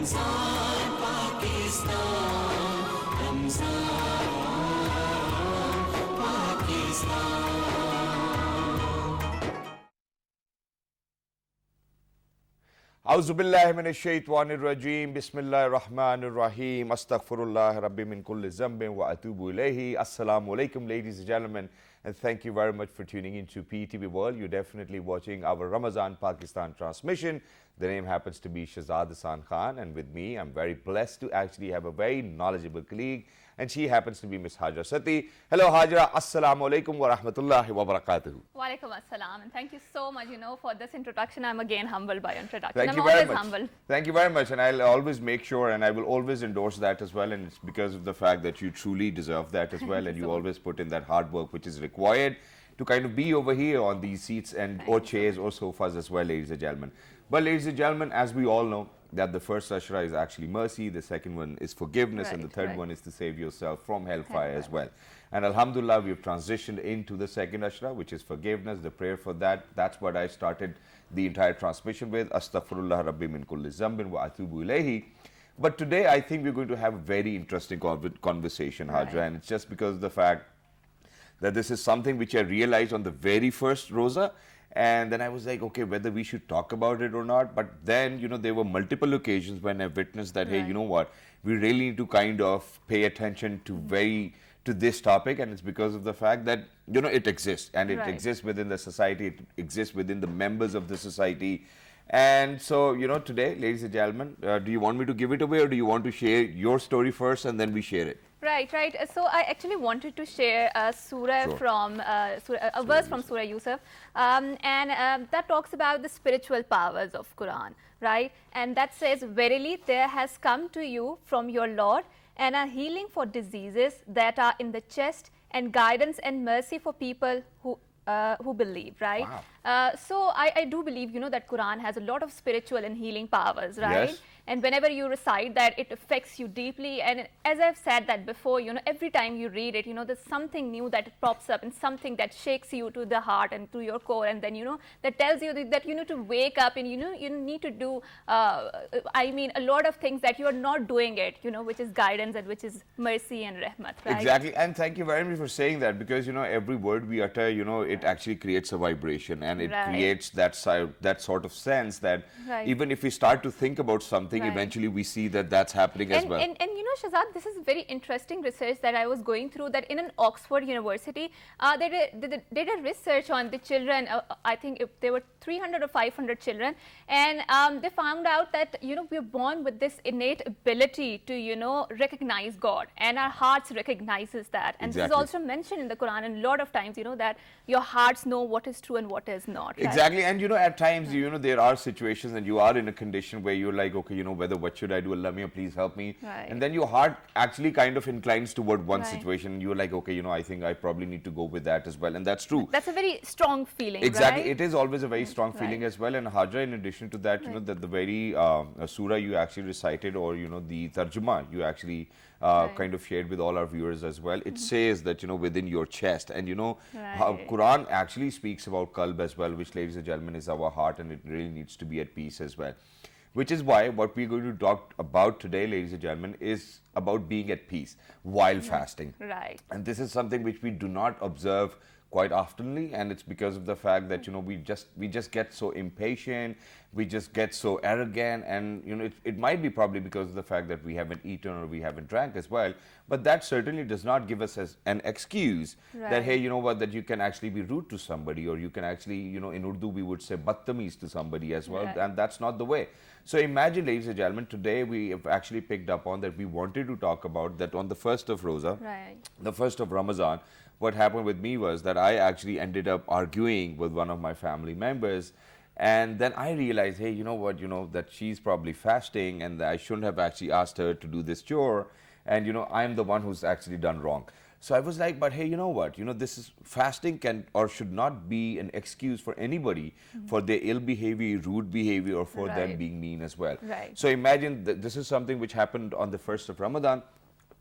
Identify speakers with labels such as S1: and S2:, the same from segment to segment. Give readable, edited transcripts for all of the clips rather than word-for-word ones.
S1: Ramzan Pakistan, Ramzan Pakistan.
S2: A'udhu billahi minash shaitanir rajeem. Bismillahir rahmanir rahim. Astaghfirullah rabbi min kulli zambin wa atubu ilayhi. Assalamu alaikum, ladies and gentlemen, and thank you very much for tuning into PTV World. You're definitely watching our Ramzan Pakistan transmission. The name happens to be Shahzad Hasan Khan, and with me, I'm very blessed to actually have a very knowledgeable colleague, and she happens to be Miss Hajra Sati. Hello Hajra, assalamu alaikum wa rahmatullahi wa barakatuhu.
S3: Wa alaikum assalam, and thank you so much, for this introduction. I'm again humbled by your introduction.
S2: Thank you
S3: I'm
S2: very
S3: always
S2: much.
S3: humble.
S2: Thank you very much, and I'll always make sure, and I will always endorse that as well, and it's because of the fact that you truly deserve that as well, and you always put in that hard work which is required to kind of be over here on these seats and or chairs or sofas as well, ladies and gentlemen. But ladies and gentlemen, as we all know, that the first ashra is actually mercy, the second one is forgiveness, and the third one is to save yourself from hellfire as well. And alhamdulillah, we've transitioned into the second ashra, which is forgiveness, the prayer for that. That's what I started the entire transmission with. Astaghfirullah rabbi min kulli zambin wa atubu ilayhi. But today, I think we're going to have a very interesting conversation, Hajra, and it's just because of the fact that this is something which I realized on the very first Rosa. And then I was like, okay, whether we should talk about it or not. But then, there were multiple occasions when I witnessed that, hey, you know what, we really need to kind of pay attention to this topic. And it's because of the fact that, it exists. And it exists within the society. It exists within the members of the society. And so, today, ladies and gentlemen, do you want me to give it away, or do you want to share your story first and then we share it?
S3: Right. So I actually wanted to share a surah from a verse from Surah Yusuf, and that talks about the spiritual powers of Quran, right? And that says, "Verily, there has come to you from your Lord, and a healing for diseases that are in the chest, and guidance and mercy for people who believe," right?
S2: Wow.
S3: So I do believe, that Quran has a lot of spiritual and healing powers, right?
S2: Yes.
S3: And whenever you recite that, it affects you deeply. And as I've said that before, every time you read it, there's something new that pops up and something that shakes you to the heart and to your core. And then, that tells you that you need to wake up and, you need to do, a lot of things that you are not doing it, which is guidance and which is mercy and rahmat, right?
S2: Exactly. And thank you very much for saying that, because, every word we utter, it actually creates a vibration, and it creates that sort of sense that even if we start to think about something, eventually we see that that's happening as well.
S3: And Shahzad, this is very interesting research that I was going through, that in an Oxford University, they did a research on the children. I think there were 300 or 500 children, and they found out that, we're born with this innate ability to, recognize God, and our hearts recognizes that. And this is also mentioned in the Quran, and a lot of times, that your hearts know what is true and what is not.
S2: Exactly. And, at times, there are situations and you are in a condition where you're like, okay, what should I do? Allah, please help me. And then your heart actually kind of inclines toward one situation, and you're like, okay, I think I probably need to go with that as well. And that's true.
S3: That's a very strong feeling,
S2: exactly.
S3: Right?
S2: It is always a very strong feeling as well. And Hajra, in addition to that, that the very surah you actually recited, or, the tarjuma you actually kind of shared with all our viewers as well. It says that, within your chest. And, how Quran actually speaks about qalb as well, which, ladies and gentlemen, is our heart, and it really needs to be at peace as well. Which is why what we're going to talk about today, ladies and gentlemen, is about being at peace while fasting.
S3: Right.
S2: And this is something which we do not observe quite oftenly, and it's because of the fact that, we just get so impatient, we just get so arrogant, and, it might be probably because of the fact that we haven't eaten or we haven't drank as well. But that certainly does not give us as an excuse that, hey, that you can actually be rude to somebody, or you can actually, in Urdu we would say battamiz to somebody as well, and that's not the way. So imagine, ladies and gentlemen, today we have actually picked up on that we wanted to talk about that on the 1st of Rosa, the 1st of Ramazan. What happened with me was that I actually ended up arguing with one of my family members, and then I realized, hey, that she's probably fasting, and that I shouldn't have actually asked her to do this chore, and I'm the one who's actually done wrong. So I was like, but hey, this is fasting can or should not be an excuse for anybody for their ill behavior, rude behavior, or for them being mean as well. So imagine that this is something which happened on the 1st of Ramadan.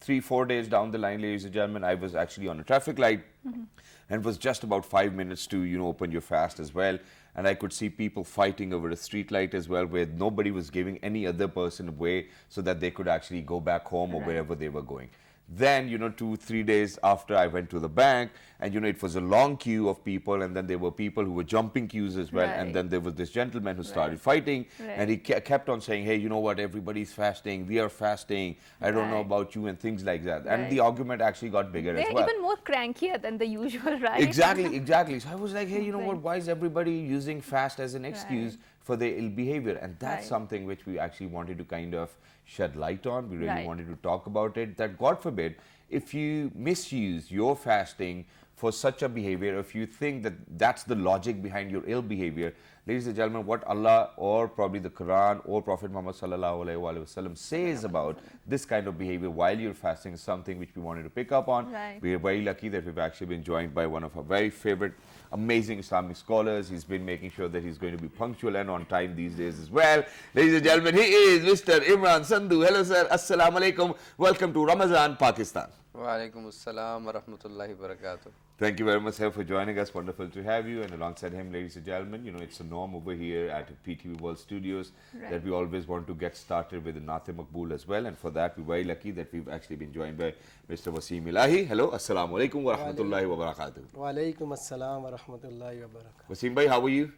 S2: 3-4 days down the line, ladies and gentlemen, I was actually on a traffic light, and it was just about 5 minutes to, open your fast as well. And I could see people fighting over a street light as well, where nobody was giving any other person way so that they could actually go back home or wherever they were going. Then, 2-3 days after, I went to the bank, and it was a long queue of people, and then there were people who were jumping queues as well. And then there was this gentleman who started fighting, and he kept on saying, hey, you know what, everybody's fasting, we are fasting, I don't know about you, and things like that. And the argument actually got bigger as well.
S3: They're even more crankier than the usual, right?
S2: Exactly. So I was like, hey, you know what, why is everybody using fast as an excuse for their ill behavior? And that's something which we actually wanted to kind of shed light on. We really wanted to talk about it, that God forbid, if you misuse your fasting for such a behavior, if you think that that's the logic behind your ill behavior, ladies and gentlemen, what Allah or probably the Quran or Prophet Muhammad sallallahu alaihi wasallam says about this kind of behavior while you're fasting is something which we wanted to pick up on. We are very lucky that we've actually been joined by one of our very favorite amazing Islamic scholars. He's been making sure that he's going to be punctual and on time these days as well. Ladies and gentlemen, he is Mr. Imran Sandhu. Hello sir, Assalamu alaikum. Welcome to Ramzan Pakistan.
S4: Wa alaikum assalam wa rahmatullahi wa barakatuh.
S2: Thank you very much, sir, for joining us. Wonderful to have you. And alongside him, ladies and gentlemen, it's a norm over here at PTV World Studios that we always want to get started with the Naate Maqbool as well. And for that, we're very lucky that we've actually been joined by Mr. Wasim Ilahi. Hello, Assalamu alaikum wa rahmatullahi wa barakatuh.
S5: Wa alaikum assalam wa rahmatullahi wa barakatuh.
S2: Wasim bhai, how are you?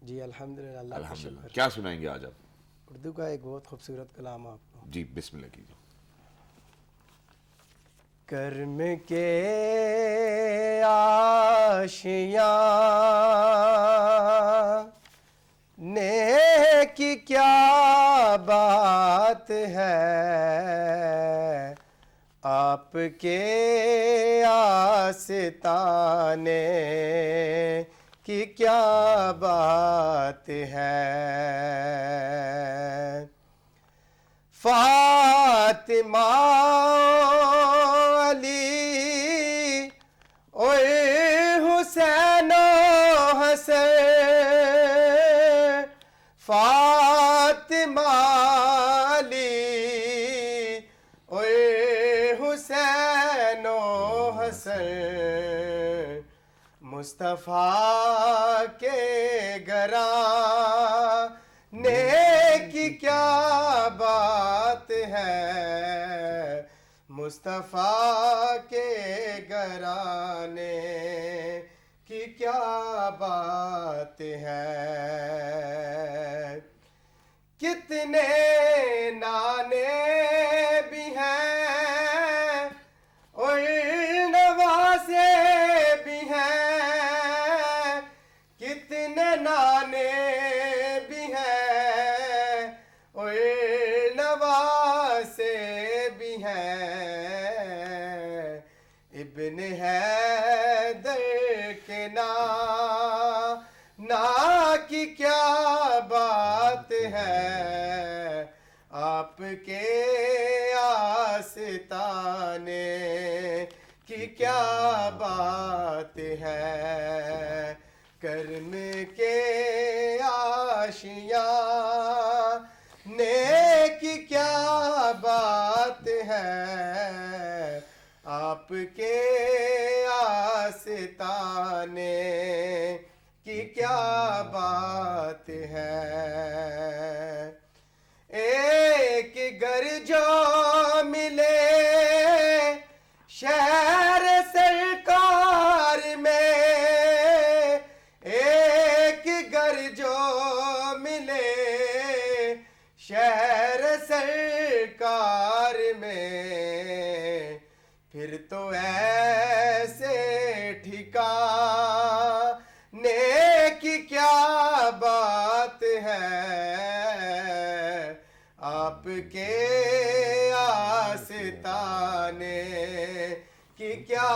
S5: جی الحمدللہ اللہ کا شکر.
S2: کیا سنائیں گے آج آپ؟
S5: اردو کا ایک بہت خوبصورت کلام آپ کو.
S2: جی بسم اللہ کیجیے.
S5: کرم کے آشیاں نیک کی کیا بات ہے، آپ کے آستانے کی کیا بات ہے. فاطمہ علی اور حسین و حسن، فاطمہ علی اور حسین و حسن، مصطفیٰ کے گھرانے کی کیا بات ہے، مصطفیٰ کے گھرانے کی کیا بات ہے. کتنے نانے بھی ہیں اور نوازے بھی ہیں، کتنے نانے بھی ہیں اور نوازے بھی ہیں. ابن حیدر کے نا کی کیا بات ہے، آپ کے آستانے کی کیا بات ہے. کرم کے آشیاں نیک کی کیا بات ہے، آپ کے آستانے کی کیا بات ہے. ایک گھر جو ملے شہر سرکار میں، ایک گھر جو ملے شہر سرکار میں، پھر تو ایسے ٹھکانے کی کیا بات ہے، آپ کے آستانے کی کیا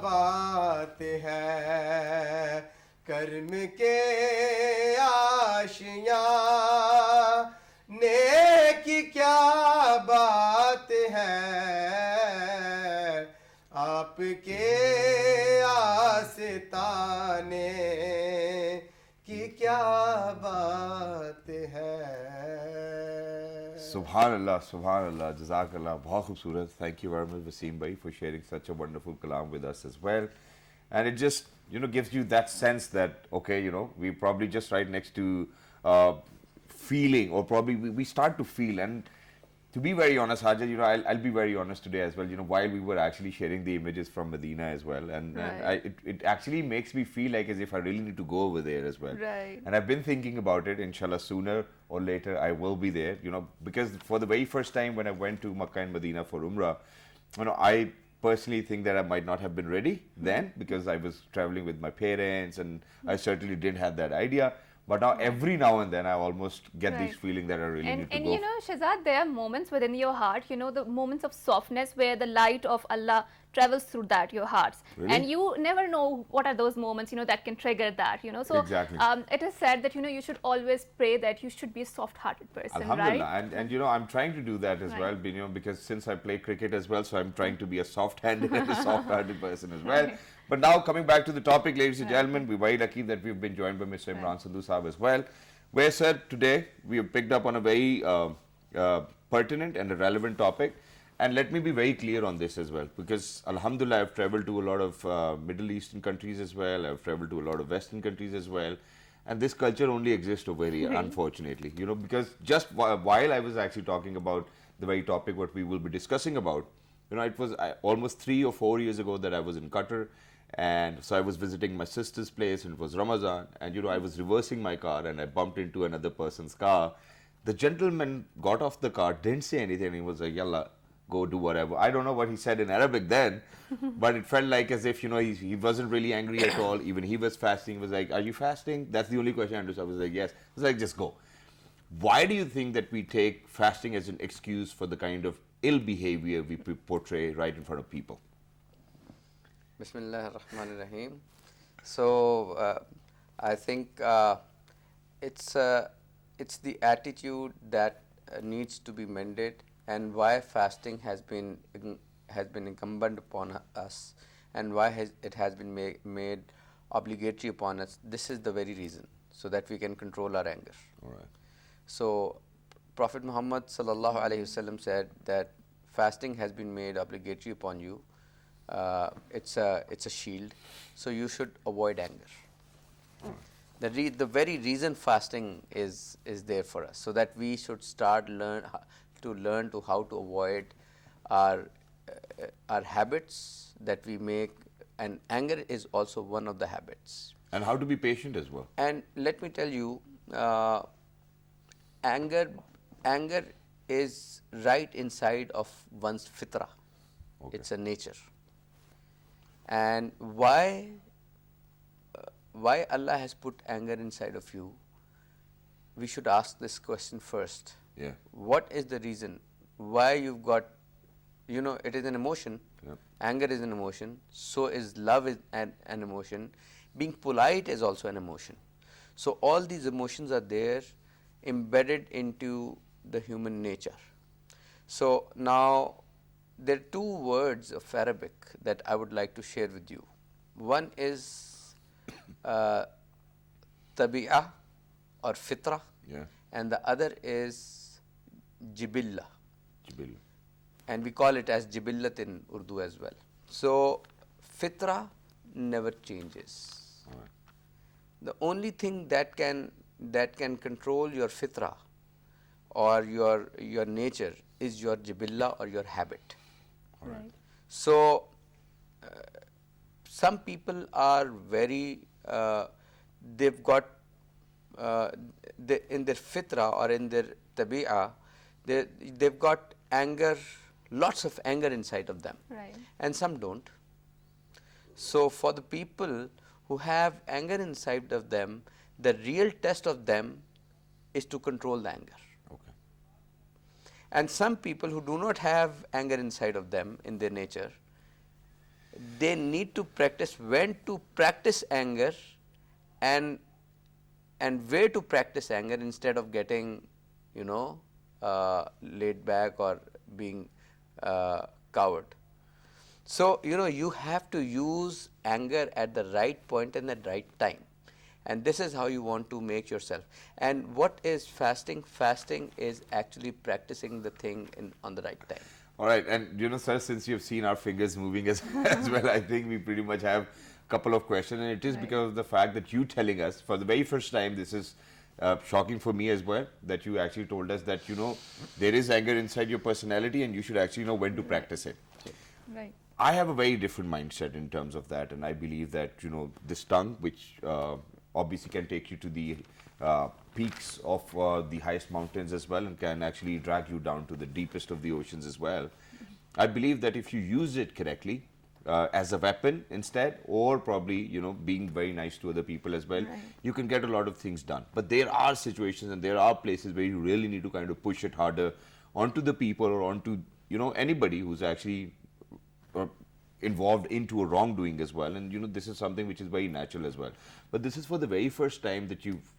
S5: بات ہے. کرم کے آشیاں نیک کی کیا بات ہے، آپ کے آستانے کی کیا بات ہے.
S2: Subhanallah, Subhanallah, Jazakallah, बहुत खूबसूरत. Thank you very much, Wasim bhai, for sharing such a wonderful kalam with us as well. And it just, gives you that sense that, okay, we probably just right next to feeling, or probably we start to feel. And to be very honest, Hajar, I'll be very honest today as well, while we were actually sharing the images from Medina as well. And it actually makes me feel like as if I really need to go over there as well.
S3: Right.
S2: And I've been thinking about it, inshallah, sooner or later I will be there, because for the very first time when I went to Makkah and Medina for Umrah, I personally think that I might not have been ready then, because I was traveling with my parents and I certainly didn't have that idea. But now, every now and then, I almost get this feeling that I really need to go.
S3: And Shahzad, there are moments within your heart, the moments of softness where the light of Allah travels through your hearts.
S2: Really?
S3: And you never know what are those moments, that can trigger that, So
S2: Exactly.
S3: It is said that, you should always pray that you should be a soft-hearted person,
S2: Alhamdulillah.
S3: right?
S2: And I'm trying to do that as well, because since I play cricket as well, so I'm trying to be a soft-handed and a soft-hearted person as well. But now, coming back to the topic, ladies and gentlemen, we're very lucky that we've been joined by Mr. Imran Sandhu Saab as well, where, sir, today we have picked up on a very pertinent and a relevant topic. And let me be very clear on this as well, because Alhamdulillah, I've traveled to a lot of Middle Eastern countries as well, I've traveled to a lot of Western countries as well, and this culture only exists over here, unfortunately, because just while I was actually talking about the very topic what we will be discussing about, it was almost 3 or 4 years ago that I was in Qatar. And so I was visiting my sister's place, and it was Ramazan, and I was reversing my car and I bumped into another person's car. The gentleman got off the car, didn't say anything, he was like, yalla, go do whatever. I don't know what he said in Arabic then, but it felt like as if, he wasn't really angry at all. Even he was fasting. He was like, are you fasting? That's the only question I understood. I was like, yes. I was like, just go. Why do you think that we take fasting as an excuse for the kind of ill behavior we portray right in front of people?
S4: Bismillah ar-Rahman ar-Rahim. So, I think it's the attitude that needs to be mended, and why fasting has been incumbent upon us, and why it has been made obligatory upon us. This is the very reason, so that we can control our anger.
S2: All right.
S4: So, Prophet Muhammad sallallahu alaihi wasallam said that fasting has been made obligatory upon you. It's a shield, so you should avoid anger. The very reason fasting is there for us, so that we should start learn to how to avoid our habits that we make, and anger is also one of the habits.
S2: And how to be patient as well.
S4: And let me tell you, anger is right inside of one's fitra.
S2: Okay.
S4: It's a nature. And why Allah has put anger inside of you, we should ask this question first.
S2: Yeah.
S4: What is the reason why you've got, it is an emotion.
S2: Yeah.
S4: Anger is an emotion, so is love is an emotion. Being polite is also an emotion. So all these emotions are there, embedded into the human nature. So now, there are 2 words of Arabic that I would like to share with you. One is tabi'ah or fitra,
S2: Yeah.
S4: and the other is jibilla.
S2: Jibil.
S4: And we call it as jibillat in Urdu as well. So, fitra never changes.
S2: All right.
S4: The only thing that can control your fitra or your nature is your jibilla or your habit.
S3: Right.
S4: So, some people are very, they've got, in their fitra or in their tabi'ah, they've got anger, lots of anger inside of them.
S3: Right.
S4: And some don't. So, for the people who have anger inside of them, the real test of them is to control the anger.
S2: Okay.
S4: And some people who do not have anger inside of them in their nature, they need to practice when to practice anger and where to practice anger instead of getting, laid back or being coward. So, you have to use anger at the right point and the right time. And this is how you want to make yourself. And what is fasting? Fasting is actually practicing the thing on the right time.
S2: All right, and sir, since you've seen our fingers moving as, as well, I think we pretty much have a couple of questions, and it is because of the fact that you telling us for the very first time, this is shocking for me as well, that you actually told us that, there is anger inside your personality and you should actually know when to practice it.
S3: Right.
S2: I have a very different mindset in terms of that, and I believe that, this tongue, which obviously can take you to the peaks of the highest mountains as well, and can actually drag you down to the deepest of the oceans as well. I believe that if you use it correctly as a weapon instead, or probably being very nice to other people as well, you can get a lot of things done. But there are situations and there are places where you really need to kind of push it harder onto the people or onto anybody who's actually involved into a wrongdoing as well. And this is something which is very natural as well. But this is for the very first time that you've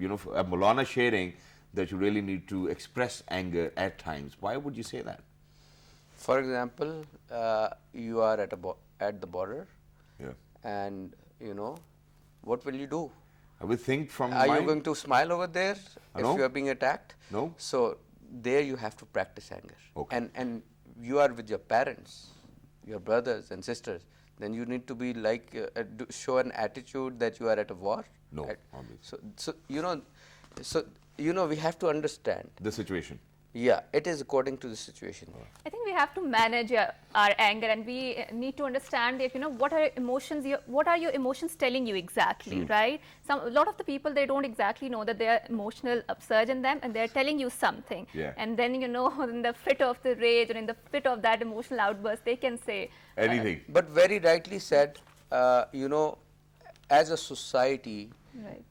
S2: a Maulana sharing that you really need to express anger at times. Why would you say that?
S4: For example, you are at the border, and what will you do?
S2: I would think from
S4: Are you going to smile over there if
S2: No.
S4: you are being attacked?
S2: No.
S4: So there you have to practice anger.
S2: Okay.
S4: And you are with your parents, your brothers and sisters. Then you need to be like show an attitude that you are at a war.
S2: No,
S4: Right?
S2: obviously.
S4: So we have to understand.
S2: The situation.
S4: Yeah, it is according to the situation.
S3: I think we have to manage our anger, and we need to understand that what are emotions. What are your emotions telling you exactly, right? A lot of the people, they don't exactly know that there are emotional upsurge in them, and they're telling you something.
S2: Yeah.
S3: And then in the fit of the rage or in the fit of that emotional outburst, they can say
S2: Anything.
S4: But very rightly said, as a society,
S3: right,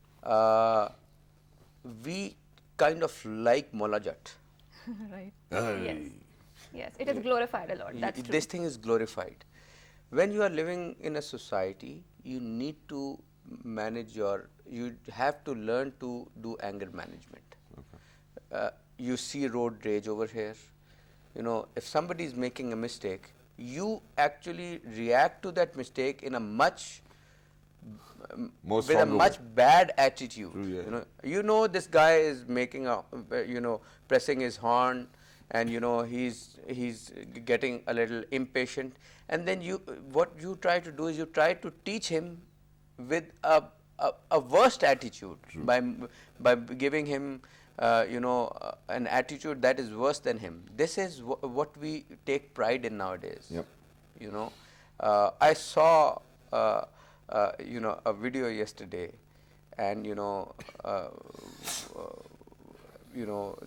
S4: we kind of like Molajat.
S3: right.
S2: Aye.
S3: Yes, it is glorified a lot. That's true.
S4: This thing is glorified. When you are living in a society, you need to you have to learn to do anger management. You see road rage over here. If somebody is making a mistake, you actually react to that mistake in a much
S2: More
S4: with a
S2: stronger
S4: much bad attitude.
S2: True, yeah.
S4: This guy is making pressing his horn, and he's getting a little impatient, and then what you try to do is you try to teach him with a worst attitude by giving him an attitude that is worse than him. This is what we take pride in nowadays.
S2: Yep.
S4: I saw a video yesterday, and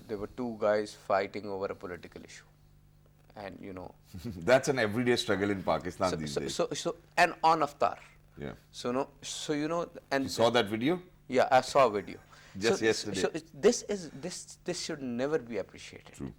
S4: there were two guys fighting over a political issue, and
S2: That's an everyday struggle in Pakistan these days.
S4: so and on Aftar.
S2: Yeah.
S4: And
S2: You saw that video?
S4: yeah, I saw a video.
S2: Just yesterday.
S4: This should never be appreciated.
S2: True.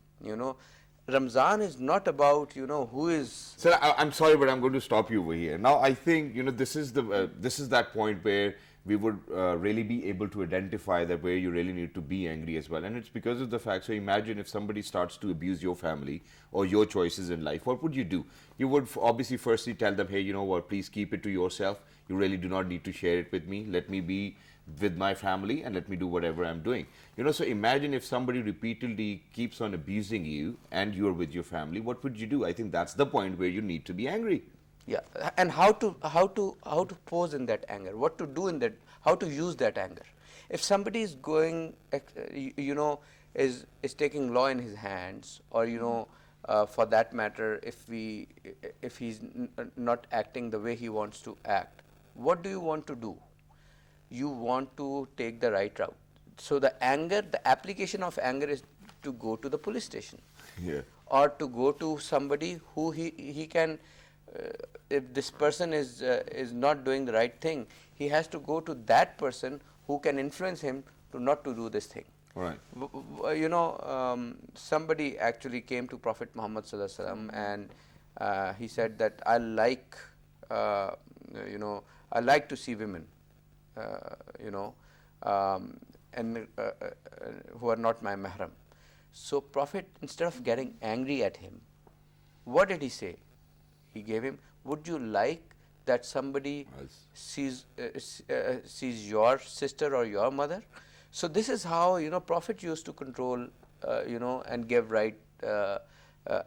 S4: Ramzan is not about who is.
S2: Sir, I'm sorry, but I'm going to stop you over here. Now, I think this is that point where we would really be able to identify that where you really need to be angry as well, and it's because of the fact. So imagine if somebody starts to abuse your family or your choices in life, what would you do? You would obviously firstly tell them, hey, you know what? Please keep it to yourself. You really do not need to share it with me. Let me be with my family and let me do whatever I'm doing. So imagine if somebody repeatedly keeps on abusing you and you're with your family, what would you do? I think that's the point where you need to be angry.
S4: Yeah, and how to pose in that anger, what to do in that, how to use that anger. If somebody is going, is taking law in his hands, or for that matter, if he's not acting the way he wants to act, what do you want to do? You want to take the right route. So the application of anger is to go to the police station, or to go to somebody who he can. If this person is not doing the right thing, he has to go to that person who can influence him to not to do this thing.
S2: Right.
S4: Somebody actually came to Prophet Muhammad ﷺ, and he said that I like to see women, and who are not my mahram. So Prophet, instead of getting angry at him, what did he say? He gave him, would you like that somebody
S2: Yes.
S4: sees your sister or your mother? So this is how, you know, Prophet used to control, you know, and give right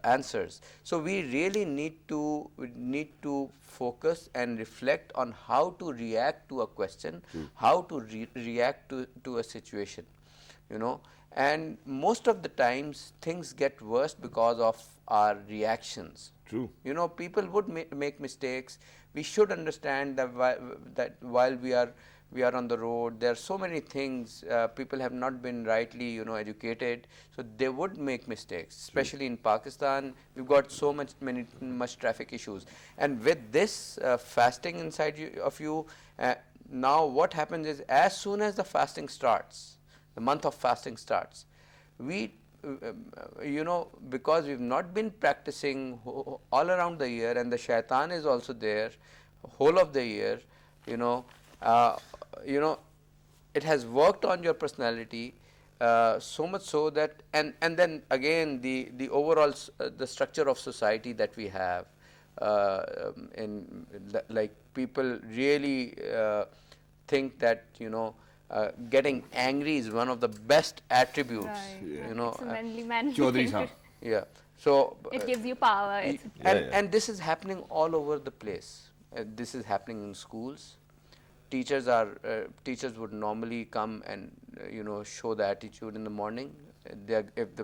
S4: answers. So we really need to focus and reflect on how to react to a question, how to react to a situation, you know. And most of the times things get worse because of our reactions.
S2: True.
S4: You know, people would make mistakes. We should understand that while we are on the road, there are so many things, people have not been rightly, you know, educated, so they would make mistakes. Especially in Pakistan, we've got so much traffic issues, and with this fasting inside of you, now what happens is, as soon as the fasting starts, the month of fasting starts, we you know, because we've not been practicing all around the year, and the shaitan is also there whole of the year, you know, it has worked on your personality so much so that, and then again the overall the structure of society that we have, like people really think that, you know, getting angry is one of the best attributes,
S3: Right,
S4: you
S3: right.
S4: know.
S3: It's a manly
S2: Chaudhary
S3: thing.
S2: Sahab.
S4: Yeah. So
S3: It gives you power.
S4: and this is happening all over the place. This is happening in schools. Teachers would normally come and you know, show the attitude in the morning. If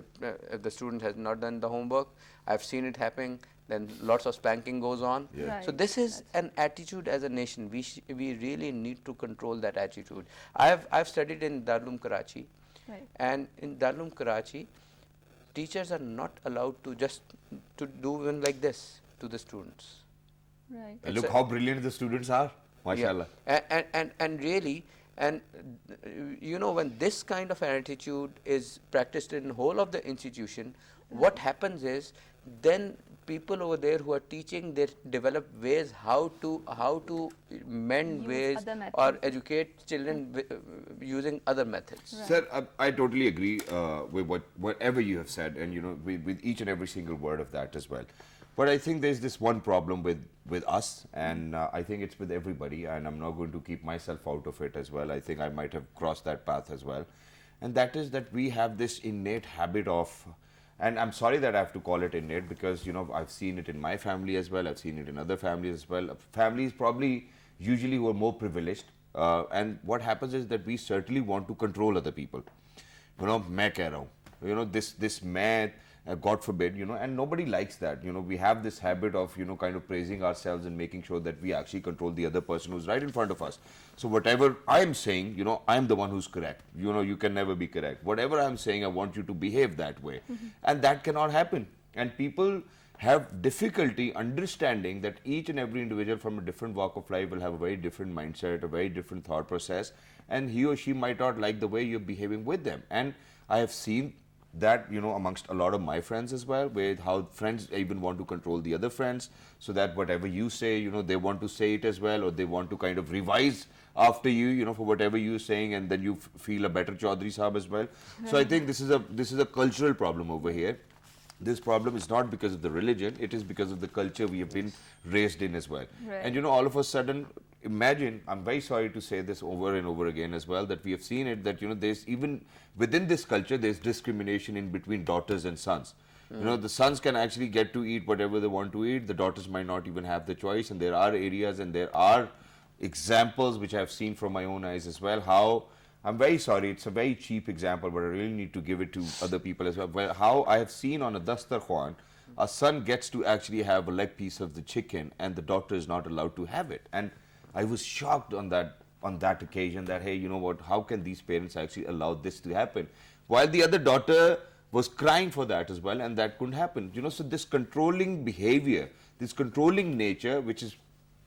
S4: the student has not done the homework, I've seen it happening. Then lots of spanking goes on.
S2: Yeah.
S3: Right.
S4: So this is an attitude as a nation. We really need to control that attitude. I've studied in Darul Karachi,
S3: Right.
S4: and in Darul Karachi, teachers are not allowed to just to do even like this to the students.
S3: Right.
S2: And look how brilliant the students are. Mashallah.
S4: Yeah. And really, and you know, when this kind of attitude is practiced in whole of the institution, what happens is, then people over there who are teaching, they develop ways how to mend
S3: Use
S4: ways
S3: other methods.
S4: or educate children using other methods.
S3: Right.
S2: Sir, I totally agree with whatever you have said, and you know, with each and every single word of that as well. But I think there's this one problem with us, and I think it's with everybody, and I'm not going to keep myself out of it as well. I think I might have crossed that path as well. And that is that we have this innate habit of, and I'm sorry that I have to call it innate, because you know, I've seen it in my family as well, I've seen it in other families as well. Families probably usually were more privileged, and what happens is that we certainly want to control other people. You know, मैं कह रहा हूँ, you know, this मैं, God forbid, you know, and nobody likes that. You know, we have this habit of, you know, kind of praising ourselves and making sure that we actually control the other person who's right in front of us. So whatever I'm saying, you know, I'm the one who's correct. You know, you can never be correct. Whatever I'm saying, I want you to behave that way. And that cannot happen. And people have difficulty understanding that each and every individual from a different walk of life will have a very different mindset, a very different thought process, and he or she might not like the way you're behaving with them. And I have seen that, you know, amongst a lot of my friends as well, where how friends even want to control the other friends, so that whatever you say, you know, they want to say it as well, or they want to kind of revise after you, you know, for whatever you're saying, and then you feel a better Chaudhary Sahab as well. So I think this is a cultural problem over here. This problem is not because of the religion, it is because of the culture we have been raised in as well.
S3: Right.
S2: And you know, all of a sudden, imagine, I'm very sorry to say this over and over again as well, that we have seen it, that you know, there's even within this culture, there's discrimination in between daughters and sons. You know, the sons can actually get to eat whatever they want to eat, the daughters might not even have the choice, and there are areas and there are examples which I've seen from my own eyes as well, how, I'm very sorry, it's a very cheap example, but I really need to give it to other people as well, where how I have seen on a dastarkhan, a son gets to actually have a leg piece of the chicken and the daughter is not allowed to have it. And I was shocked on that occasion that, hey, you know what, how can these parents actually allow this to happen? While the other daughter was crying for that as well, and that couldn't happen. You know, so this controlling behavior, this controlling nature, which is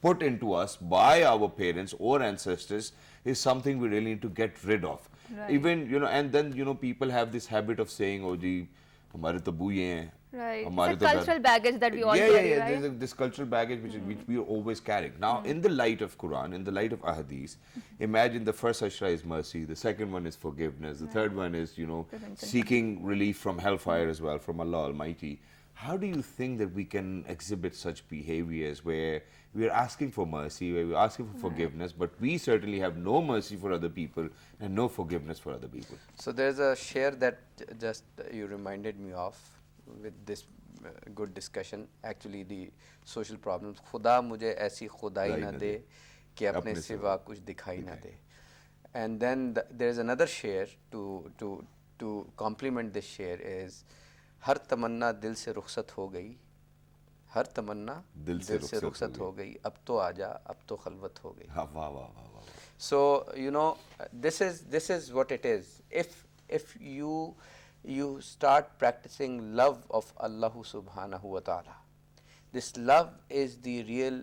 S2: put into us by our parents or ancestors, is something we really need to get rid of.
S3: Right.
S2: Even, you know, and then, you know, people have this habit of saying, oh, ji, hamare to bhai hain.
S3: Right.
S2: Hamare
S3: It's a
S2: to ghar-"
S3: cultural baggage that we all
S2: yeah,
S3: carry,
S2: yeah,
S3: right?
S2: there's this cultural baggage which we are always carrying. Now, in the light of Quran, in the light of Ahadith, imagine the first ashra is mercy, the second one is forgiveness, the third one is, you know,
S3: Prevention.
S2: seeking relief from hellfire as well, from Allah Almighty. How do you think that we can exhibit such behaviors where we are asking for mercy, where we're asking for forgiveness, but we certainly have no mercy for other people and no forgiveness for other people?
S4: So there's a share that just you reminded me of with this good discussion. Actually, the social problems. खुदा मुझे ऐसी खुदाई न दे कि अपने सिवा कुछ दिखाई न दे. And then there's another share to complement this share is हर तमन्ना दिल से रुखसत हो गई, हर तमन्ना दिल से रुखसत हो गई, अब तो आजा, अब तो खलवत हो गई.
S2: वाह वाह वाह वाह.
S4: So you know, this is what it is. If you start practicing love of Allah subhanahu wa ta'ala, this love is the real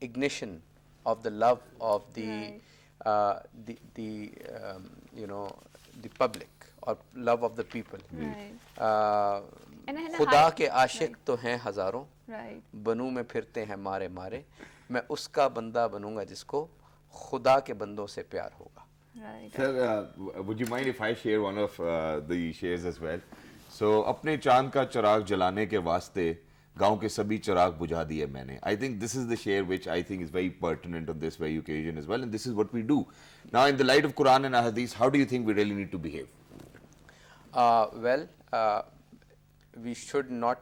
S4: ignition of the love of the you know, the public or love of the people. खुदा के आशिक तो हैं हजारों, बनू में फिरते हैं मारे मारे, मैं उसका बंदा बनूंगा जिसको खुदा के बंदों से प्यार होगा.
S2: Sir, would you mind if I share one of the shares as well? So, अपने चांद का चिराग जलाने के वास्ते गांव के सभी चिराग बुझा दिए मैंने. I think this is the share which I think is very pertinent on this very occasion as well, and this is what we do. Now, in the light of Quran and Hadith, how do you think we really need to behave?
S4: Well, we should not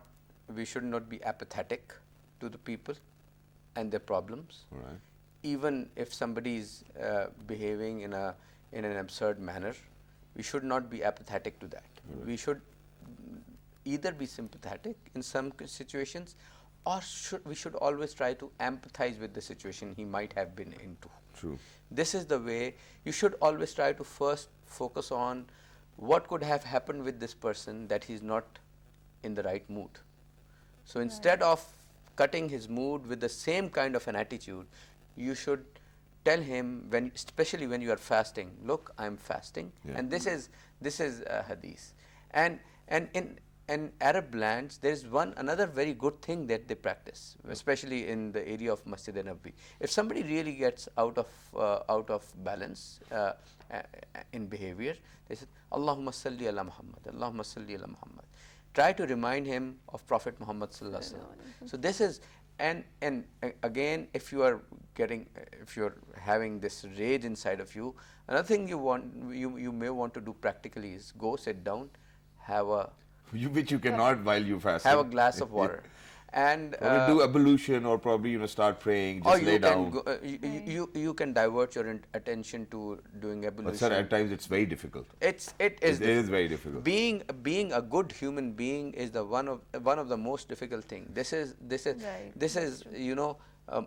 S4: be apathetic to the people and their problems.
S2: Right.
S4: Even if somebody is behaving in an absurd manner, we should not be apathetic to that. Right. We should either be sympathetic in some situations, or we should always try to empathize with the situation he might have been into.
S2: True.
S4: This is the way you should always try to first focus on what could have happened with this person that he's not in the right mood. So instead of cutting his mood with the same kind of an attitude, you should tell him, especially when you are fasting, look, I'm fasting, and this is hadith. And in Arab lands, there is another very good thing that they practice, especially in the area of Masjid Nabawi. If somebody really gets out of balance in behavior, they say, Allahumma salli ala Muhammad, Allahumma salli ala Muhammad. Try to remind him of Prophet Muhammad sallallahu alaihi wasallam. So this is, and again, if you are having this rage inside of you, another thing you may want to do practically is go sit down,
S2: Which you cannot while you fast.
S4: Have a glass of water, and
S2: do ablution, or probably start praying. Just lay down.
S4: You can divert your attention to doing ablution.
S2: But sir, at times it's very difficult.
S4: It is
S2: very difficult.
S4: Being a good human being is one of the most difficult thing. This is you know,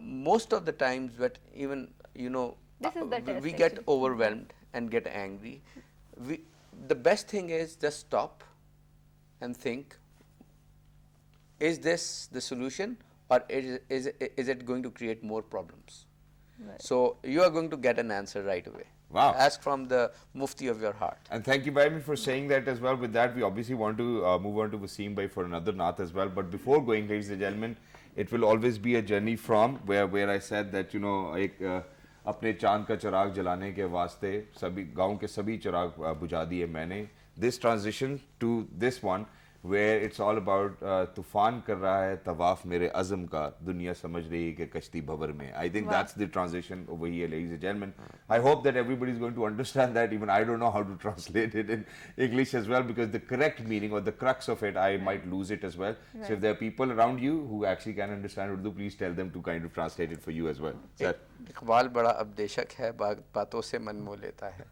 S4: most of the times, but even you know, we get overwhelmed and get angry. The best thing is just stop and think, is this the solution, or is it going to create more problems? Right. So you are going to get an answer right away.
S2: Wow.
S4: Ask from the mufti of your heart.
S2: And thank you very much for saying that as well. With that, we obviously want to move on to Wasim bhai for another naat as well. But before going, ladies and gentlemen, it will always be a journey from where I said that, you know, अपने चांद का चिराग जलाने के वास्ते सभी गांव के सभी चिराग बुझा दिए मैंने. This transition to this one, where it's all about तूफान कर रहा है तवाफ मेरे अज़म का, दुनिया समझ रही है कि कश्ती भंवर में. I think that's the transition over here, ladies and gentlemen. I hope that everybody is going to understand that. Even I don't know how to translate it in English as well, because the correct meaning or the crux of it, I might lose it as well. So if there are people around you who actually can understand Urdu, please tell them to kind of translate it for you as well. Sir.
S4: Iqbal बड़ा अपदेशक है, बातों से मन मोह लेता है,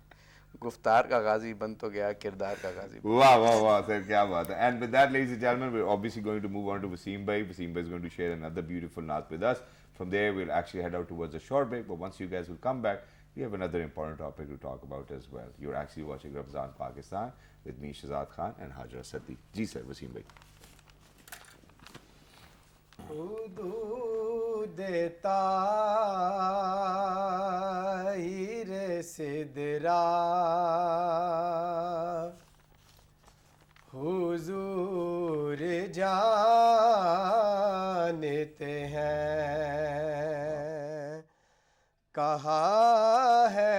S4: गुफ्तार का गाजी बन तो गया किरदार का गाजी.
S2: Wow, wow, wow, sir, kya baat hai. And with that, ladies and gentlemen, we're obviously going to move on to Wasim bhai. Wasim bhai is going to share another beautiful naat with us. From there, we'll actually head out towards a short break, but once you guys will come back, we have another important topic to talk about as well. You're actually watching Ramzan Pakistan with me, Shazad Khan, and Hajra Sati. Ji sir, Wasim bhai.
S5: देता ही रे सिदरा हुजूर जानते हैं कहाँ है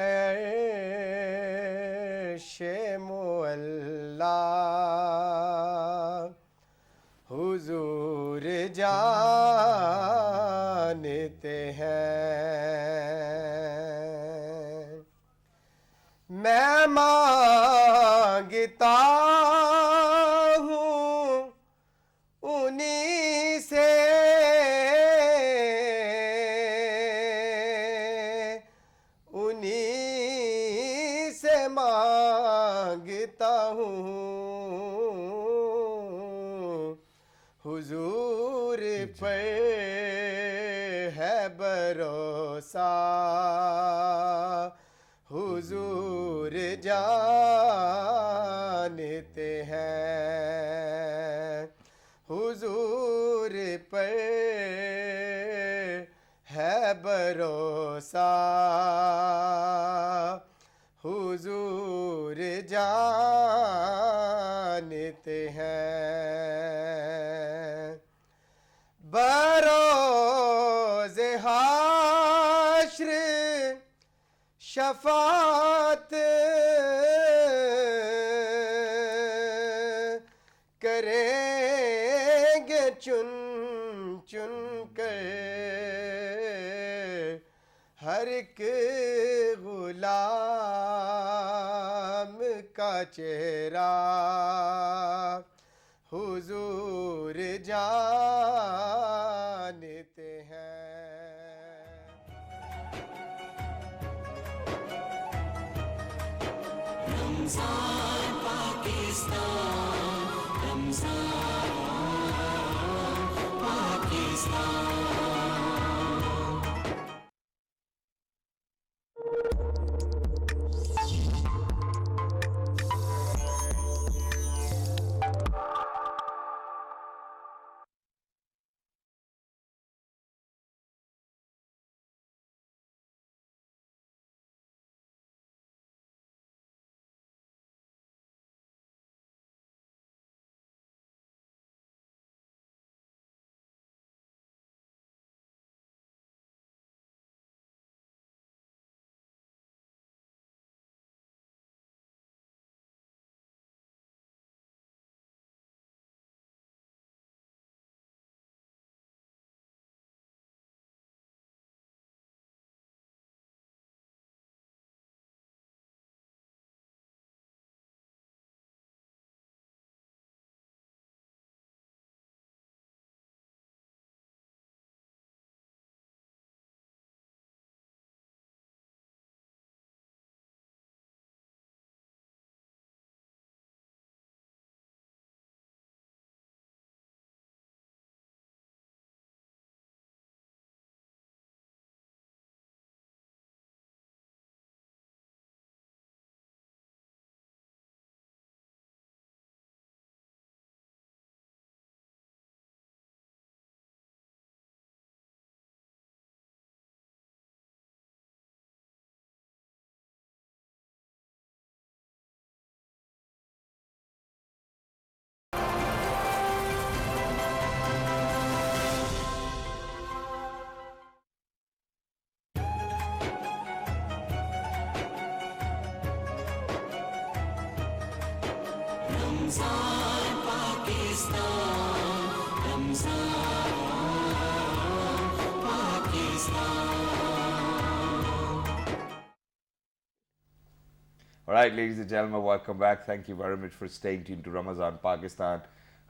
S5: शे मुअल्ला حضور جانتے ہیں میں مانگتا ہوں انہی سے مانگتا ہوں حضور پر ہے بھروسہ حضور جانتے ہیں حضور پر ہے بھروسہ حضور جانتے ہیں بروز حشر شفاعت کریں گے چن چن کر ہر ایک غلام کا چہرہ حضور جانتے ہیں
S1: رمضان پاکستان رمضان پاکستان رمضان پاکستان رمضان Pakistan.
S2: All right, ladies and gentlemen, welcome back. Thank you very much for staying tuned to Ramzan Pakistan.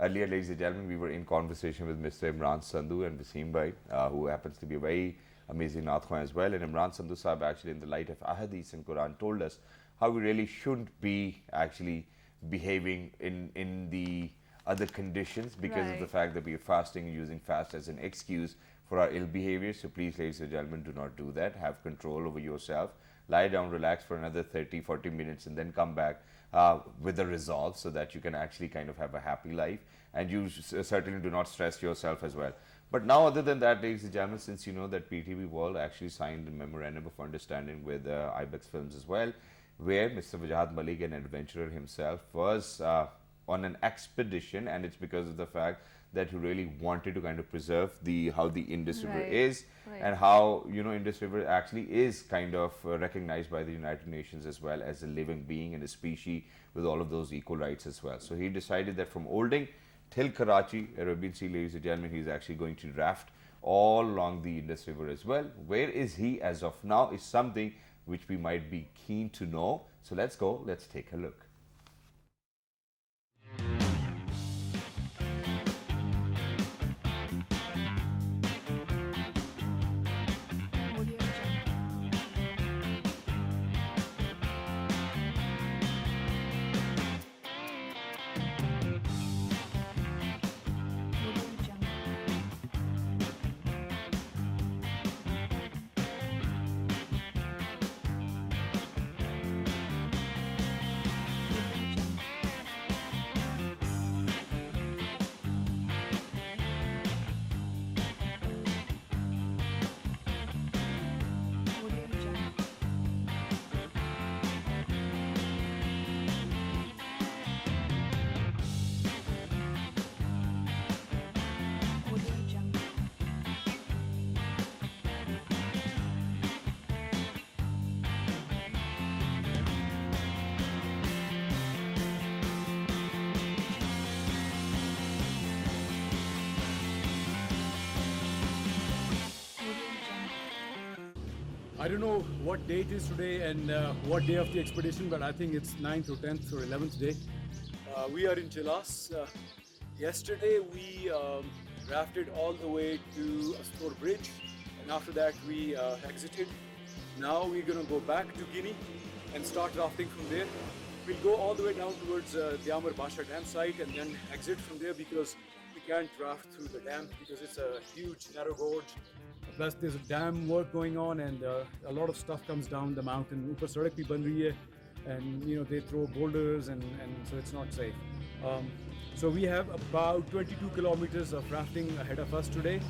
S2: Earlier, ladies and gentlemen, we were in conversation with Mr. Imran Sandhu and Wasim Bhai, who happens to be a very amazing Naat Khan as well. And Imran Sandhu Sahib, actually, in the light of Ahadith and Quran, told us how we really shouldn't be actually behaving in the other conditions because of the fact that we are fasting and using fast as an excuse for our ill behavior. So please, ladies and gentlemen, do not do that. Have control over yourself. Lie down, relax for another 30-40 minutes and then come back with a resolve so that you can actually kind of have a happy life, and you certainly do not stress yourself as well. But now, other than that, ladies and gentlemen, since you know that PTV World actually signed a memorandum of understanding with Ibex Films as well, where Mr. Wajad Malik, an adventurer himself, was on an expedition, and it's because of the fact that he really wanted to kind of preserve how the Indus River is, and how, you know, Indus River actually is kind of recognized by the United Nations as well as a living being and a species with all of those equal rights as well. So he decided that from Olding till Karachi, Arabian Sea, ladies and gentlemen. He's actually going to raft all along the Indus River as well. Where is he as of now is something which we might be keen to know. So let's go, let's take a look.
S6: I don't know what date is today and what day of the expedition, but I think it's 9th or 10th or 11th day. We are in Chilas. Yesterday we rafted all the way to Astor Bridge, and after that we exited. Now we're going to go back to Guinea and start rafting from there. We'll go all the way down towards the Amar Basha dam site and then exit from there because we can't raft through the dam because it's a huge narrow gorge. Plus there's a dam work going on and a lot of stuff comes down the mountain. Upar sadak bhi ban rahi hai, and you know they throw boulders and so it's not safe. So we have about 22 kilometers of rafting ahead of us today.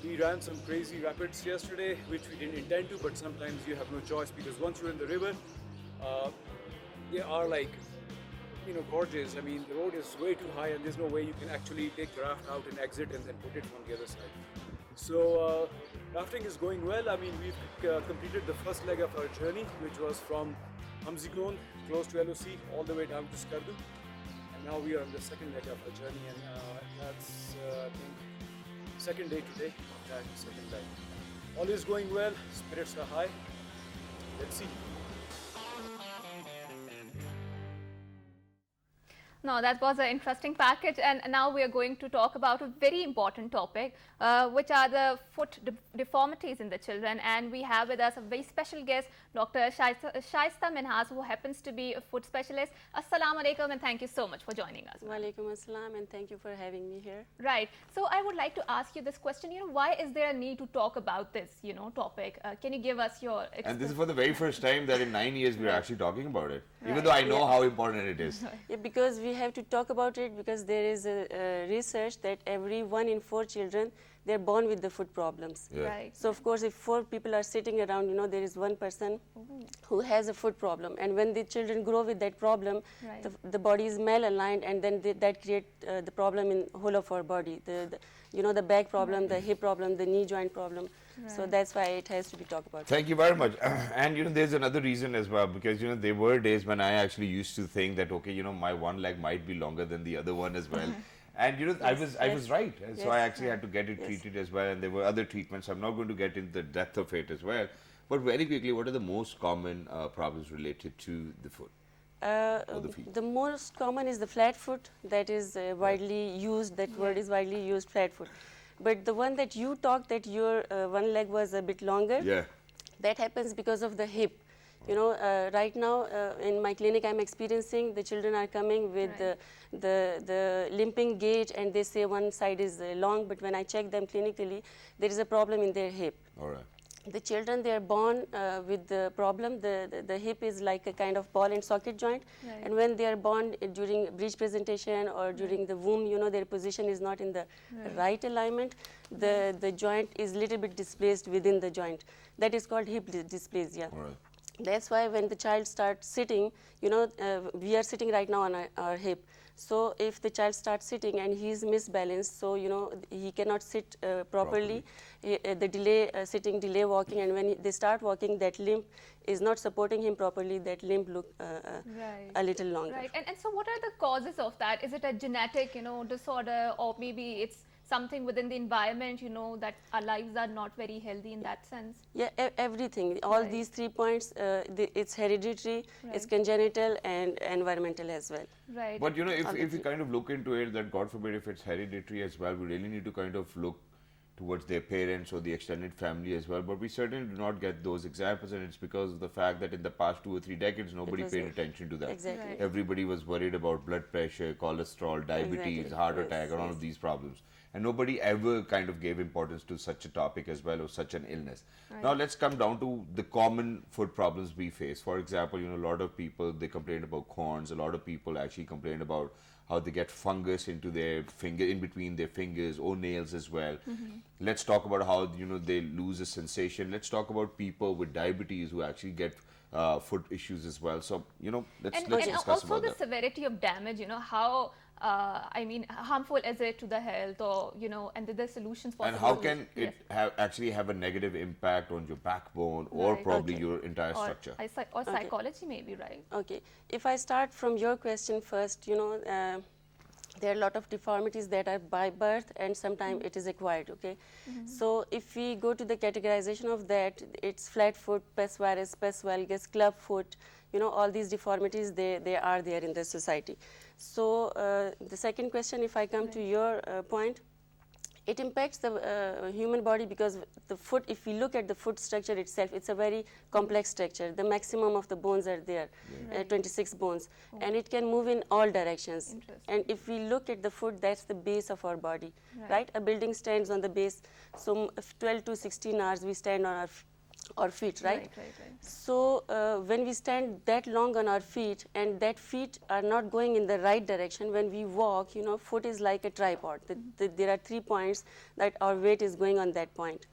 S6: We ran some crazy rapids yesterday, which we didn't intend to, but sometimes you have no choice because once you're in the river, they are like, you know, gorges. I mean, the road is way too high and there's no way you can actually take the raft out and exit and then put it from the other side. So rafting is going well. I mean, we've completed the first leg of our journey, which was from Hamziglon, close to LOC, all the way down to Skardu. And now we are on the second leg of our journey, and that's, I think, second day today, second day. All is going well, spirits are high. Let's see.
S3: No, that was an interesting package, and now we are going to talk about a very important topic, which are the foot deformities in the children. And we have with us a very special guest, Dr. Shaista Minhas, who happens to be a foot specialist. Assalamu alaikum, and thank you so much for joining us.
S7: Wa alaikum assalam, and thank you for having me here.
S3: Right. So I would like to ask you this question. You know, why is there a need to talk about this, you know, topic? Can you give us your
S2: And this is for the very first time that in 9 years we're actually talking about it, even though I know how important it is.
S7: Yeah, because we have to talk about it because there is a research that every 1 in 4 children, they're born with the foot problems.
S2: Yeah.
S3: Right.
S7: So of course, if 4 people are sitting around, you know, there is one person who has a foot problem, and when the children grow with that problem,
S3: Right.
S7: the body is malaligned, and then that creates the problem in whole of our body. You know, the back problem, the hip problem, the knee joint problem. So that's why it has to be talked about.
S2: Thank you very much. And you know, there's another reason as well, because you know, there were days when I actually used to think that, okay, you know, my one leg might be longer than the other one as well. And you know, I was right. And so I actually had to get it treated as well, and there were other treatments. I'm not going to get into the depth of it as well. But very quickly, what are the most common problems related to the foot? The feet?
S7: The most common is the flat foot. That is widely used. That word is widely used, flat foot. But the one that you talked, that your one leg was a bit longer,
S2: Yeah.
S7: that happens because of the hip. You know, right now in my clinic, I'm experiencing the children are coming with the limping gait, and they say one side is long, but when I check them clinically, there is a problem in their hip.
S2: All right.
S7: The children, they are born with the problem. The hip is like a kind of ball and socket joint, and when they are born during breech presentation or during the womb, you know, their position is not in the right alignment. The joint is little bit displaced within the joint. That is called hip dysplasia.
S2: All right.
S7: That's why when the child starts sitting, we are sitting right now on our hip. So if the child starts sitting and he is misbalanced, so he cannot sit properly. The delay sitting, delay walking, and when they start walking, that limb is not supporting him properly. That limb look
S3: Right.
S7: a little longer.
S3: Right. And so what are the causes of that? Is it a genetic, disorder, or maybe it's something within the environment, that our lives are not very healthy in that sense?
S7: Yeah, everything. All
S3: Right.
S7: these 3 points, it's hereditary, it's
S3: Right.
S7: congenital, and environmental as well.
S3: Right.
S2: But if you kind of look into it, that God forbid if it's hereditary as well, we really need to kind of look towards their parents or the extended family as well. But we certainly do not get those examples, and it's because of the fact that in the past 2 or 3 decades, nobody
S7: was
S2: paid
S7: not-
S2: attention to that.
S7: Exactly.
S3: Right.
S2: Everybody was worried about blood pressure, cholesterol, diabetes,
S7: Exactly.
S2: heart
S7: Yes,
S2: attack, and all
S7: yes.
S2: of these problems. And nobody ever kind of gave importance to such a topic as well, or such an illness. Now let's come down to the common food problems we face. For example, a lot of people, they complain about corns. A lot of people actually complain about how they get fungus into their finger, in between their fingers or nails as well. Let's talk about how they lose a sensation. Let's talk about people with diabetes who actually get foot issues as well. So let's
S3: And
S2: discuss
S3: also
S2: about
S3: the
S2: that.
S3: severity of damage, how harmful is it to the health, or and the solutions possible?
S2: And how can
S3: Yes.
S2: it actually have a negative impact on your backbone or
S3: Right.
S2: probably
S7: Okay.
S2: your entire
S3: or,
S2: structure?
S3: or psychology maybe, right?
S7: Okay, if I start from your question first, there are a lot of deformities that are by birth and sometimes it is acquired, okay? So if we go to the categorization of that, it's flat foot, pes virus, pes valgus, club foot, all these deformities, they are there in the society. So the second question, if I come to your point, it impacts the human body because the foot, if we look at the foot structure itself, it's a very complex structure. The maximum of the bones are there, 26 bones, and it can move in all directions.
S3: Interesting.
S7: And if we look at the foot, that's the base of our body, right? A building stands on the base, so 12 to 16 hours we stand on our feet, right?
S3: Right.
S7: So when we stand that long on our feet and that feet are not going in the right direction, when we walk, foot is like a tripod. There are 3 points that our weight is going on that point.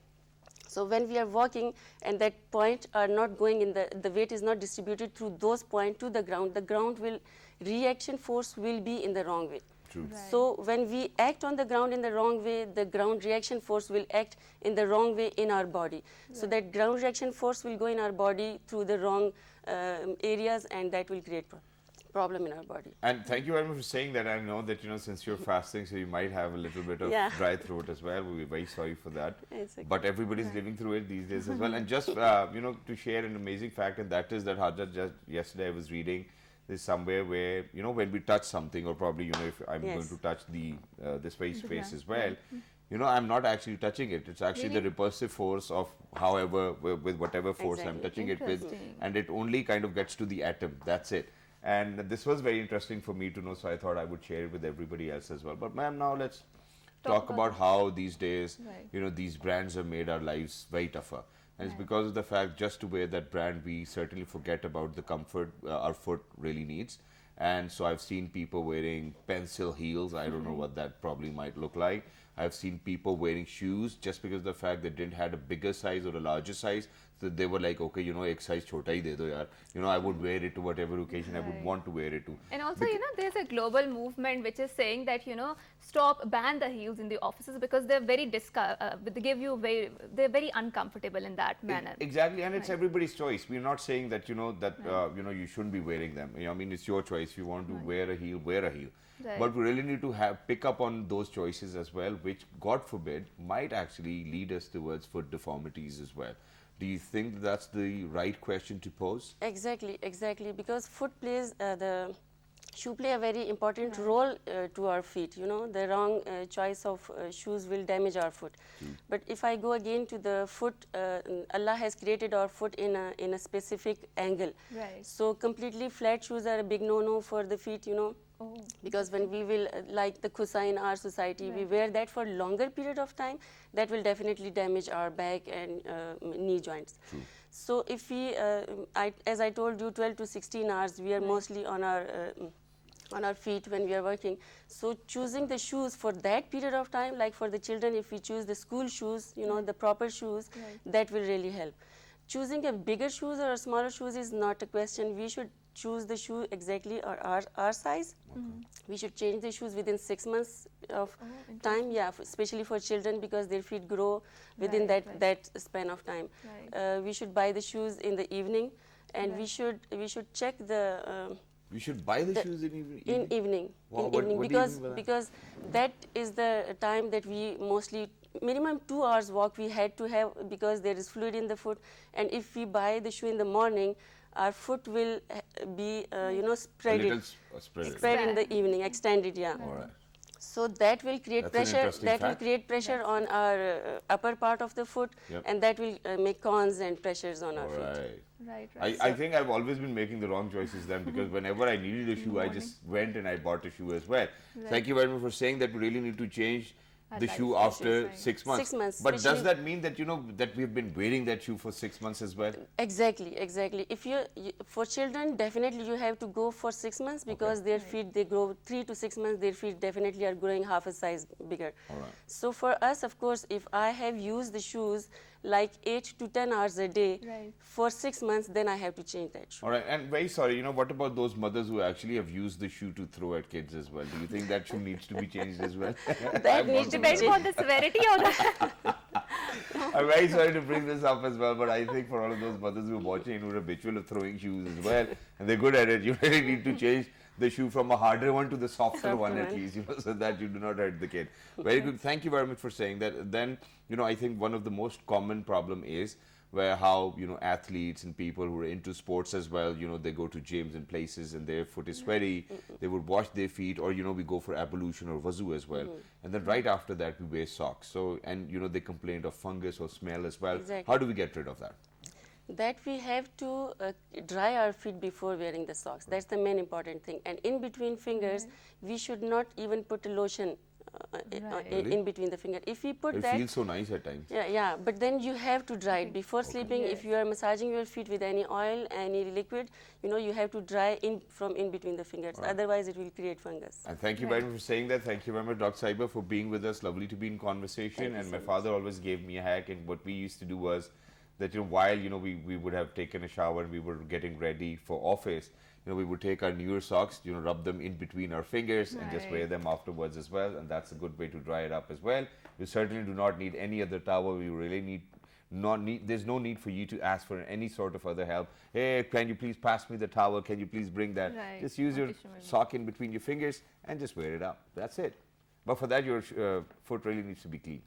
S7: So when we are walking and that point are not going in the weight is not distributed through those points to the ground will, reaction force will be in the wrong way.
S2: True.
S7: So when we act on the ground in the wrong way, the ground reaction force will act in the wrong way in our body. So that ground reaction force will go in our body through the wrong areas, and that will create problem in our body.
S2: And thank you very much for saying that. I know that since you're fasting, so you might have a little bit of
S7: Yeah.
S2: dry throat as well. We're very sorry for that.
S7: It's okay.
S2: But everybody's living through it these days as well. And just to share an amazing fact, and that is that Hajjat, just yesterday I was reading this somewhere where when we touch something, or probably if I'm
S7: Yes.
S2: going to touch this very space
S3: ground.
S2: as well, I'm not actually touching it. It's actually the repulsive force of however with whatever force I'm
S7: Exactly.
S2: touching it with,
S3: Interesting.
S2: and it only kind of gets to the atom. That's it. And this was very interesting for me to know, so I thought I would share it with everybody else as well. But ma'am, now let's talk about how these days,
S3: Right.
S2: these brands have made our lives very tougher. And it's because of the fact, just to wear that brand, we certainly forget about the comfort our foot really needs. And so I've seen people wearing pencil heels. I don't know what that probably might look like. I've seen people wearing shoes just because of the fact they didn't have a bigger size or a larger size. So they were like, okay, ek size chota hi de do yaar. I would wear it to whatever occasion I would
S3: Right.
S2: want to wear it to.
S3: And also, there's a global movement which is saying that, ban the heels in the offices because they're very they're very uncomfortable in that manner.
S2: Exactly, and it's everybody's choice. We're not saying that you shouldn't be wearing them. I mean, it's your choice. If you want to wear a heel, wear a heel.
S3: Right.
S2: But we really need to pick up on those choices as well, which, God forbid, might actually lead us towards foot deformities as well. Do you think that's the right question to pose?
S7: Exactly, because foot plays the shoe play a very important role to our feet. The wrong choice of shoes will damage our foot. But if I go again to the foot, Allah has created our foot in a specific angle.
S3: Right.
S7: So completely flat shoes are a big no-no for the feet.
S3: Oh.
S7: Because when we will, like the khusa in our society, we wear that for longer period of time, that will definitely damage our back and knee joints. So if we, as I told you, 12 to 16 hours, we are mostly on our feet when we are working. So choosing the shoes for that period of time, like for the children, if we choose the school shoes, the proper shoes, that will really help. choosing a bigger shoes or a smaller shoes is not a question. We should choose the shoe exactly our size. We should change the shoes within 6 months of time. Yeah, especially for children, because their feet grow within that span of time. We should buy the shoes in the evening, and we should check the.
S2: We should buy the shoes in evening.
S7: In evening,
S2: Wow,
S7: in
S2: what
S7: evening,
S2: do you mean by that?
S7: because that is the time that we mostly minimum 2 hours walk we had to have, because there is fluid in the foot, and if we buy the shoe in the morning, our foot will be spread in the evening, extended. Yeah.
S2: All right.
S7: So that will create
S2: That's an
S7: pressure.
S2: interesting
S7: That will
S2: fact.
S7: create pressure on our upper part of the foot,
S2: Yep.
S7: and that will make cons and pressures on our
S2: All
S7: feet.
S2: right.
S3: Right, right.
S2: I think I've always been making the wrong choices then, because whenever I needed a shoe, I just went and I bought a shoe as well. Thank you very much for saying that we really need to change the shoe after 6 months.
S7: 6 months,
S2: But does
S7: especially-
S2: that mean that, that we've been wearing that shoe for 6 months as well?
S7: Exactly. If you for children, definitely you have to go for 6 months, because their feet, they grow 3 to 6 months. Their feet definitely are growing half a size bigger.
S2: All right.
S7: So for us, of course, if I have used the shoes like 8 to 10 hours a day for 6 months, then I have to change that shoe.
S2: All right, and very sorry, what about those mothers who actually have used the shoe to throw at kids as well? Do you think that shoe needs to be changed as well?
S7: That needs to be
S3: Depends on the severity of that.
S2: I'm very sorry to bring this up as well, but I think for all of those mothers who are watching who are habitual of throwing shoes as well, and they're good at it, you really need to change the shoe from a harder one to the softer one at least, so that you do not hurt the kid. Very good. Thank you very much for saying that. Then, I think one of the most common problem is where how, athletes and people who are into sports as well, they go to gyms and places and their foot is sweaty, they would wash their feet, or, we go for ablution or wuzu as well. And then right after that, we wear socks. So, and, they complained of fungus or smell as well.
S7: Exactly.
S2: How do we get rid of that?
S7: That we have to dry our feet before wearing the socks. That's the main important thing. And in between fingers, we should not even put a lotion in between the finger. If we put
S2: It
S7: that,
S2: feels so nice at times.
S7: yeah, but then you have to dry it before sleeping. If you are massaging your feet with any oil, any liquid, you have to dry from in between the fingers. Otherwise, it will create fungus.
S2: And thank you very much for saying that. Thank you very much, Dr. Saiba, for being with us. Lovely to be in conversation. And my father always gave me a hack, and what we used to do was that while we would have taken a shower and we were getting ready for office, we would take our newer socks, rub them in between our fingers and just wear them afterwards as well, and that's a good way to dry it up as well. You certainly do not need any other towel. You really there's no need for you to ask for any sort of other help. Hey, can you please pass me the towel? Can you please bring that? Just use your sock in between your fingers and just wear it up. That's it. But for that, your foot really needs to be clean.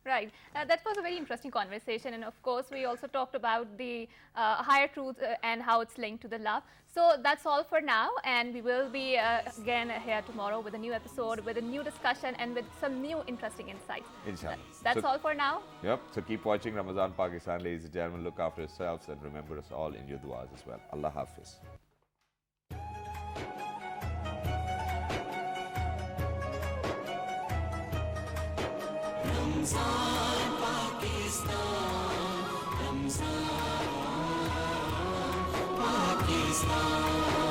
S3: Right. That was a very interesting conversation, and of course we also talked about the higher truth and how it's linked to the love. So that's all for now, and we will be again here tomorrow with a new episode, with a new discussion, and with some new interesting insights.
S2: Inshallah.
S3: That's all for now.
S2: Yep. So keep watching Ramzan Pakistan, ladies and gentlemen. Look after yourselves and remember us all in your du'as as well. Allah Hafiz.
S1: Ramzan Pakistan, Ramzan Pakistan.